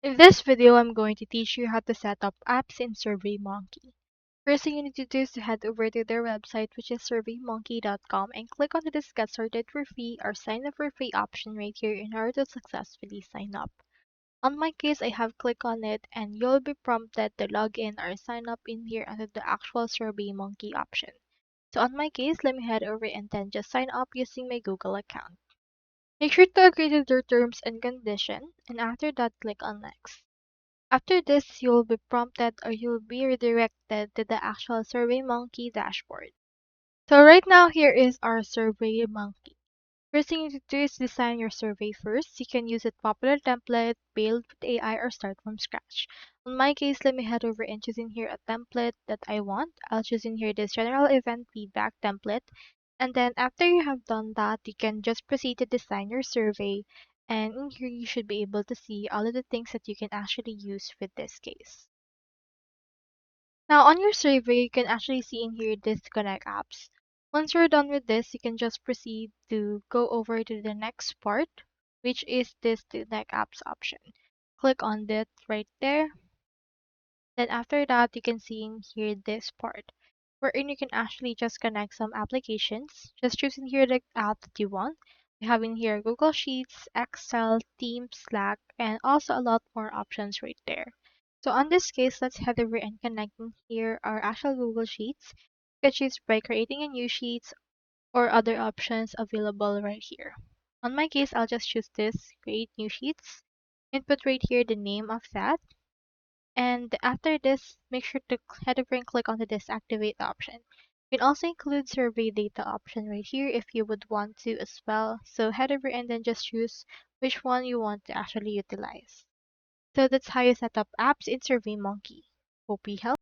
In this video, I'm going to teach you how to set up apps in Surveymonkey. First thing you need to do is to head over to their website, which is surveymonkey.com, and click on this Get Started for Free or Sign Up for Free option right here in order to successfully sign up. On my case, I have clicked on it and you'll be prompted to log in or sign up in here under the actual Surveymonkey option. So on my case, let me head over and then just sign up using my Google account. Make sure to agree to their terms and condition, and after that, click on Next. After this, you'll be prompted or you'll be redirected to the actual SurveyMonkey dashboard. So right now, here is our SurveyMonkey. First thing you need to do is design your survey first. You can use a popular template, build with AI, or start from scratch. In my case, let me head over and choose in here a template that I want. I'll choose in here this general event feedback template. And then after you have done that, you can just proceed to design your survey. And in here, you should be able to see all of the things that you can actually use with this case. Now on your survey, you can actually see in here this connect apps. Once you're done with this, you can just proceed to go over to the next part, which is this connect apps option. Click on that right there. Then after that, you can see in here this part, wherein you can actually just connect some applications. Just choose in here the app that you want. We have in here Google Sheets, Excel, Teams, Slack, and also a lot more options right there. So on this case, let's head over and connect in here our actual Google Sheets. You can choose by creating a new sheets or other options available right here. On my case, I'll just choose this, create new sheets, input right here the name of that. And after this, make sure to head over and click on the disactivate option. You can also include survey data option right here if you would want to as well. So head over and then just choose which one you want to actually utilize. So that's how you set up apps in SurveyMonkey. Hope we helped.